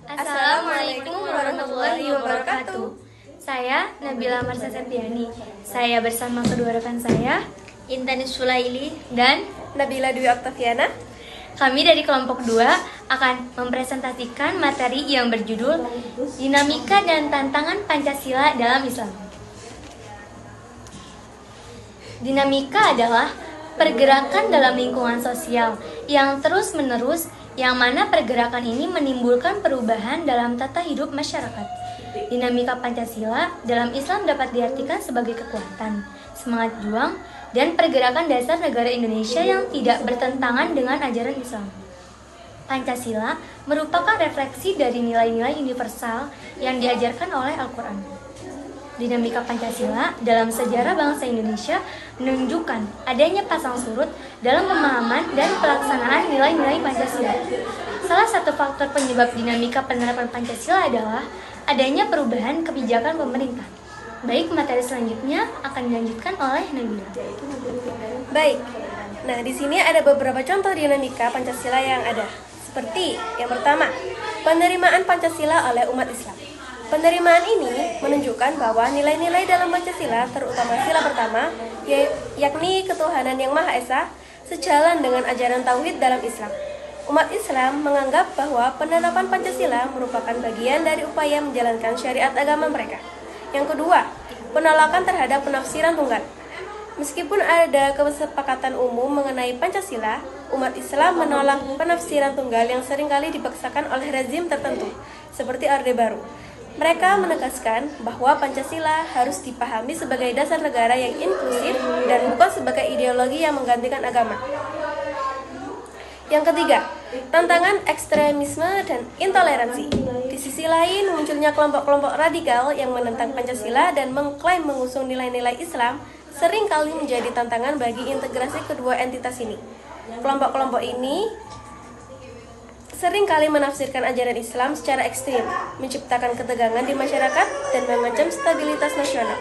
Assalamualaikum warahmatullahi wabarakatuh. Saya Nabila Marsa Septiani. Saya bersama kedua rekan saya, Intan Sulaili dan Nabila Dwi Oktaviana. Kami dari kelompok 2 akan mempresentasikan materi yang berjudul Dinamika dan Tantangan Pancasila dalam Islam. Dinamika adalah pergerakan dalam lingkungan sosial yang terus-menerus, yang mana pergerakan ini menimbulkan perubahan dalam tata hidup masyarakat. Dinamika Pancasila dalam Islam dapat diartikan sebagai kekuatan, semangat juang, dan pergerakan dasar negara Indonesia yang tidak bertentangan dengan ajaran Islam. Pancasila merupakan refleksi dari nilai-nilai universal yang diajarkan oleh Al-Quran. Dinamika Pancasila dalam sejarah bangsa Indonesia menunjukkan adanya pasang surut dalam pemahaman dan pelaksanaan nilai-nilai Pancasila. Salah satu faktor penyebab dinamika penerapan Pancasila adalah adanya perubahan kebijakan pemerintah. Baik, materi selanjutnya akan dilanjutkan oleh Nabila. Baik. Nah, di sini ada beberapa contoh dinamika Pancasila yang ada. Seperti yang pertama, penerimaan Pancasila oleh umat Islam. Penerimaan ini menunjukkan bahwa nilai-nilai dalam Pancasila, terutama sila pertama, yakni ketuhanan yang Maha Esa, sejalan dengan ajaran tauhid dalam Islam. Umat Islam menganggap bahwa penerapan Pancasila merupakan bagian dari upaya menjalankan syariat agama mereka. Yang kedua, penolakan terhadap penafsiran tunggal. Meskipun ada kesepakatan umum mengenai Pancasila, umat Islam menolak penafsiran tunggal yang seringkali dipaksakan oleh rezim tertentu, seperti Orde Baru. Mereka menegaskan bahwa Pancasila harus dipahami sebagai dasar negara yang inklusif dan bukan sebagai ideologi yang menggantikan agama. Yang ketiga, tantangan ekstremisme dan intoleransi. Di sisi lain, munculnya kelompok-kelompok radikal yang menentang Pancasila dan mengklaim mengusung nilai-nilai Islam seringkali menjadi tantangan bagi integrasi kedua entitas ini. Kelompok-kelompok ini seringkali menafsirkan ajaran Islam secara ekstrim, menciptakan ketegangan di masyarakat dan mengancam stabilitas nasional.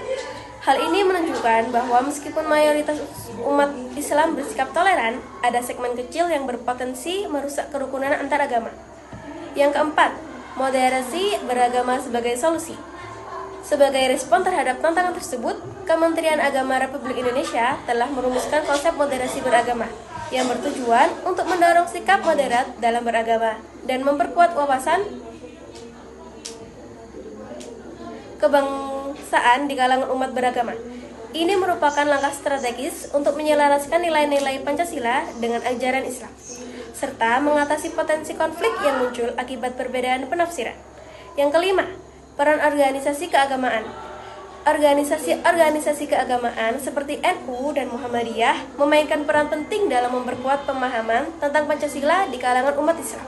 Hal ini menunjukkan bahwa meskipun mayoritas umat Islam bersikap toleran, ada segmen kecil yang berpotensi merusak kerukunan antar agama. Yang keempat, moderasi beragama sebagai solusi. Sebagai respon terhadap tantangan tersebut, Kementerian Agama Republik Indonesia telah merumuskan konsep moderasi beragama yang bertujuan untuk mendorong sikap moderat dalam beragama dan memperkuat wawasan kebangsaan di kalangan umat beragama. Ini merupakan langkah strategis untuk menyelaraskan nilai-nilai Pancasila dengan ajaran Islam, serta mengatasi potensi konflik yang muncul akibat perbedaan penafsiran. Yang kelima, peran organisasi keagamaan. Organisasi-organisasi keagamaan seperti NU dan Muhammadiyah memainkan peran penting dalam memperkuat pemahaman tentang Pancasila di kalangan umat Islam.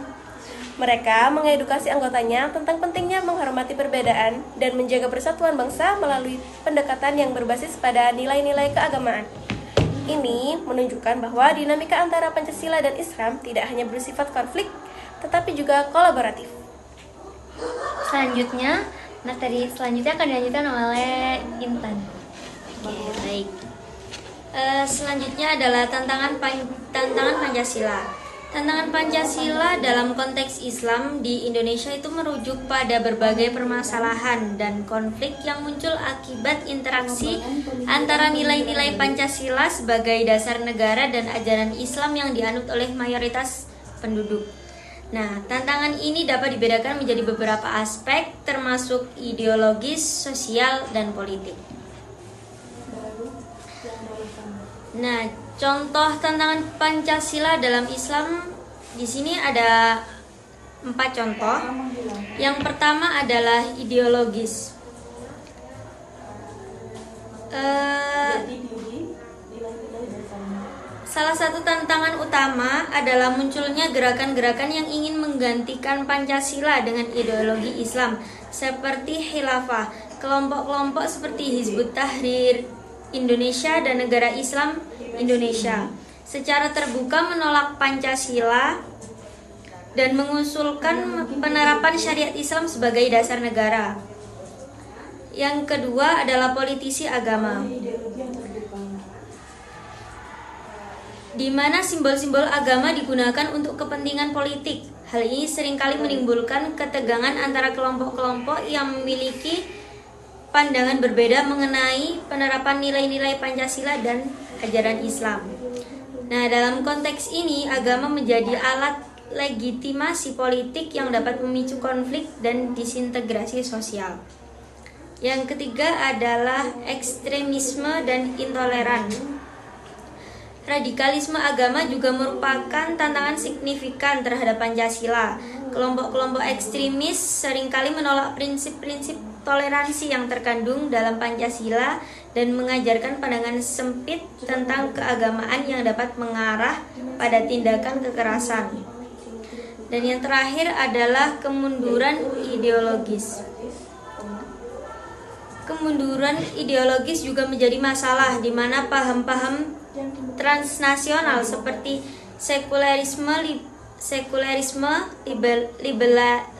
Mereka mengedukasi anggotanya tentang pentingnya menghormati perbedaan dan menjaga persatuan bangsa melalui pendekatan yang berbasis pada nilai-nilai keagamaan. Ini menunjukkan bahwa dinamika antara Pancasila dan Islam tidak hanya bersifat konflik, tetapi juga kolaboratif. Selanjutnya, materi selanjutnya akan dilanjutkan oleh Intan. Oke, baik. Selanjutnya adalah tantangan Pancasila. Tantangan Pancasila dalam konteks Islam di Indonesia itu merujuk pada berbagai permasalahan dan konflik yang muncul akibat interaksi antara nilai-nilai Pancasila sebagai dasar negara dan ajaran Islam yang dianut oleh mayoritas penduduk. Nah, tantangan ini dapat dibedakan menjadi beberapa aspek, termasuk ideologis, sosial, dan politik. Nah, contoh tantangan Pancasila dalam Islam di sini ada 4 contoh. Yang pertama adalah ideologis. Salah satu tantangan utama adalah munculnya gerakan-gerakan yang ingin menggantikan Pancasila dengan ideologi Islam, seperti khilafah, kelompok-kelompok seperti Hizbut Tahrir Indonesia dan Negara Islam Indonesia secara terbuka menolak Pancasila dan mengusulkan penerapan syariat Islam sebagai dasar negara. Yang kedua adalah politisi agama, di mana simbol-simbol agama digunakan untuk kepentingan politik. Hal ini seringkali menimbulkan ketegangan antara kelompok-kelompok yang memiliki pandangan berbeda mengenai penerapan nilai-nilai Pancasila dan ajaran Islam. Nah, dalam konteks ini, agama menjadi alat legitimasi politik yang dapat memicu konflik dan disintegrasi sosial. Yang ketiga adalah ekstremisme dan intoleran. Radikalisme agama juga merupakan tantangan signifikan terhadap Pancasila. Kelompok-kelompok ekstremis seringkali menolak prinsip-prinsip toleransi yang terkandung dalam Pancasila dan mengajarkan pandangan sempit tentang keagamaan yang dapat mengarah pada tindakan kekerasan. Dan yang terakhir adalah kemunduran ideologis. Kemunduran ideologis juga menjadi masalah di mana paham-paham transnasional seperti sekulerisme,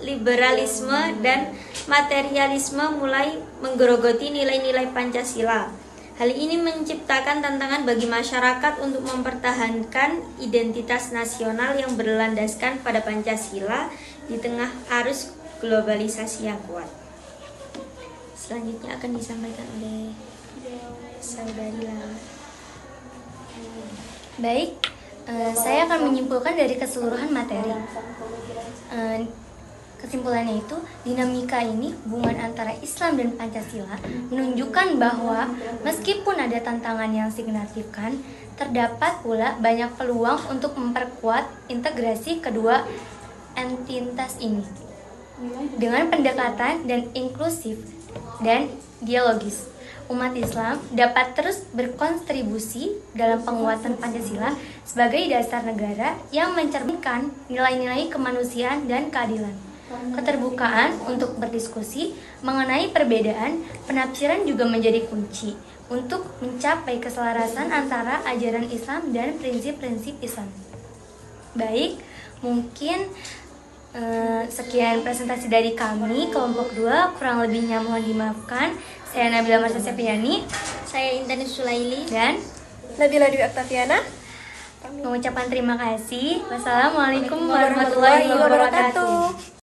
liberalisme, dan materialisme mulai menggerogoti nilai-nilai Pancasila. Hal ini menciptakan tantangan bagi masyarakat untuk mempertahankan identitas nasional yang berlandaskan pada Pancasila di tengah arus globalisasi yang kuat. Selanjutnya akan disampaikan oleh Saudari Lala. Baik, saya akan menyimpulkan dari keseluruhan materi. Kesimpulannya itu, dinamika ini, hubungan antara Islam dan Pancasila, menunjukkan bahwa meskipun ada tantangan yang signifikan, terdapat pula banyak peluang untuk memperkuat integrasi kedua entitas ini dengan pendekatan dan inklusif dan dialogis. Umat Islam dapat terus berkontribusi dalam penguatan Pancasila sebagai dasar negara yang mencerminkan nilai-nilai kemanusiaan dan keadilan. Keterbukaan untuk berdiskusi mengenai perbedaan penafsiran juga menjadi kunci untuk mencapai keselarasan antara ajaran Islam dan prinsip-prinsip Islam. Baik, mungkin sekian presentasi dari kami, kelompok 2, kurang lebihnya mohon dimaafkan. Saya Nabila Marsha Septiani, Saya Intan Sulaili, dan Nabila Dwi Oktaviana mengucapkan terima kasih. Wassalamualaikum warahmatullahi wabarakatuh.